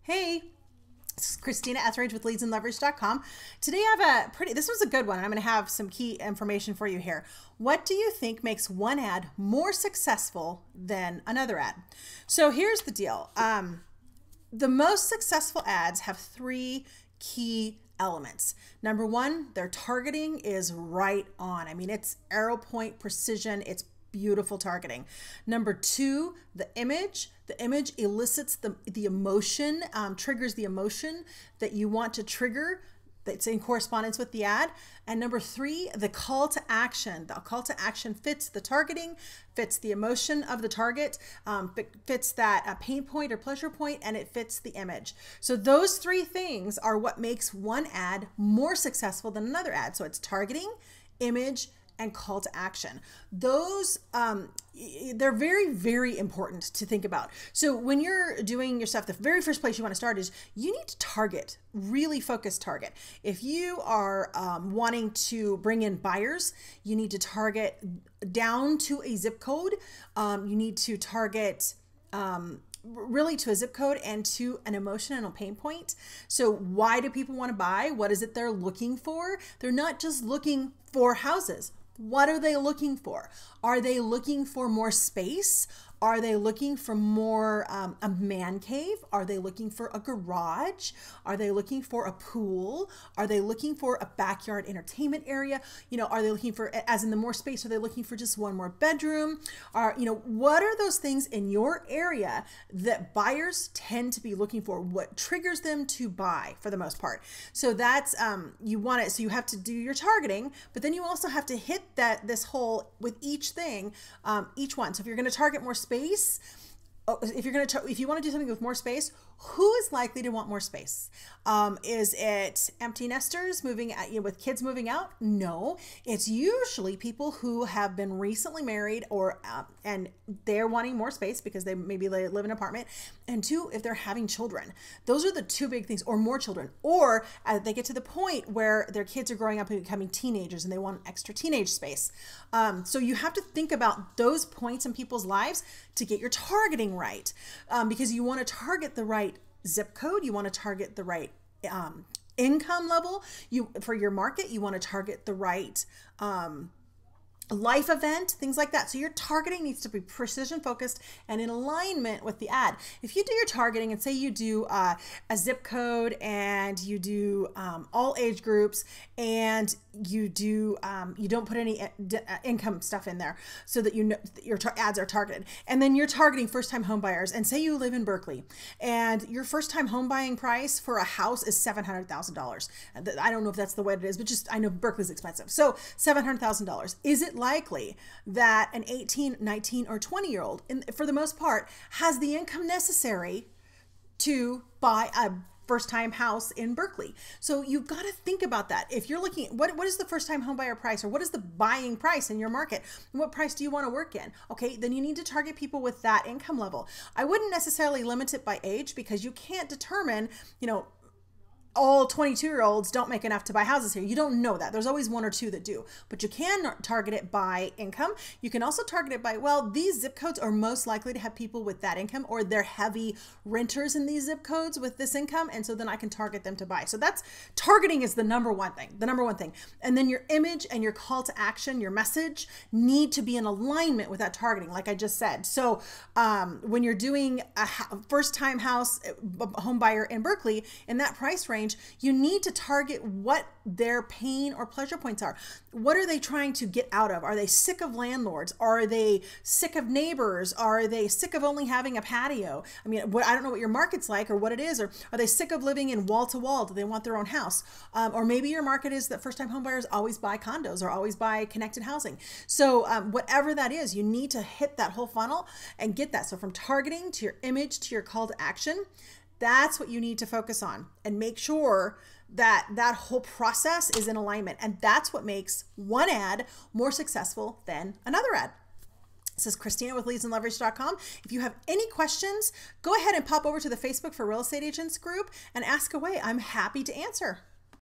Hey, this is Christina Etheridge with LeadsAndLeverage.com. Today I have this was a good one. I'm going to have some key information for you here. What do you think makes one ad more successful than another ad? So here's the deal. The most successful ads have three key elements. Number one, their targeting is right on. I mean, it's arrow point precision. It's beautiful targeting. Number two, the image. The image elicits the emotion, triggers the emotion that you want to trigger, that's in correspondence with the ad. And number three, the call to action. The call to action fits the targeting, fits the emotion of the target, fits that pain point or pleasure point, and it fits the image. So those three things are what makes one ad more successful than another ad. So it's targeting, image, and call to action. Those, they're very, very important to think about. So when you're doing your stuff, the very first place you want to start is you need to target, really focus target. If you are wanting to bring in buyers, you need to target down to a zip code. You need to target really to a zip code and to an emotion and a pain point. So why do people want to buy? What is it they're looking for? They're not just looking for houses. What are they looking for? Are they looking for more space? Are they looking for more a man cave? Are they looking for a garage? Are they looking for a pool? Are they looking for a backyard entertainment area? You know, are they looking for, as in the more space, are they looking for just one more bedroom? What are those things in your area that buyers tend to be looking for? What triggers them to buy for the most part? So that's, you want it, so you have to do your targeting, but then you also have to hit this hole with each thing, each one. So if you're going to target more space, if you want to do something with more space, who is likely to want more space? Is it empty nesters moving at you with kids moving out? No, it's usually people who have been recently married or and they're wanting more space because they maybe live in an apartment. And two, if they're having children. Those are the two big things, or more children, or they get to the point where their kids are growing up and becoming teenagers and they want extra teenage space. So you have to think about those points in people's lives to get your targeting right, because you want to target the right zip code, you want to target the right income level. For your market, you want to target the right life event, things like that. So your targeting needs to be precision focused and in alignment with the ad. If you do your targeting and say you do a zip code and you do all age groups and you do you don't put any income stuff in there so that you know your ads are targeted, and then you're targeting first-time home buyers, and say you live in Berkeley and your first-time home buying price for a house is $700,000. I don't know if that's the way it is, but just I know Berkeley's expensive. So $700,000. Is it likely that an 18, 19, or 20-year-old, for the most part, has the income necessary to buy a first-time house in Berkeley? So you've got to think about that. If you're looking at what is the first-time home buyer price, or what is the buying price in your market? What price do you want to work in? Okay, then you need to target people with that income level. I wouldn't necessarily limit it by age, because you can't determine, all 22-year-olds don't make enough to buy houses here. You don't know that. There's always one or two that do, but you can target it by income. You can also target it by, well, these zip codes are most likely to have people with that income, or they're heavy renters in these zip codes with this income. And so then I can target them to buy. So that's targeting is the number one thing. And then your image and your call to action, your message need to be in alignment with that targeting, like I just said. So when you're doing a first-time home buyer in Berkeley in that price range, you need to target what their pain or pleasure points are. What are they trying to get out of? Are they sick of landlords? Are they sick of neighbors? Are they sick of only having a patio? I mean, I don't know what your market's like or what it is, or are they sick of living in wall to wall? Do they want their own house? Or maybe your market is that first-time home buyers always buy condos or always buy connected housing. So whatever that is, you need to hit that whole funnel and get that. So from targeting to your image to your call to action, that's what you need to focus on, and make sure that that whole process is in alignment. And that's what makes one ad more successful than another ad. This is Christina with LeadsAndLeverage.com. If you have any questions, go ahead and pop over to the Facebook for Real Estate Agents group and ask away. I'm happy to answer.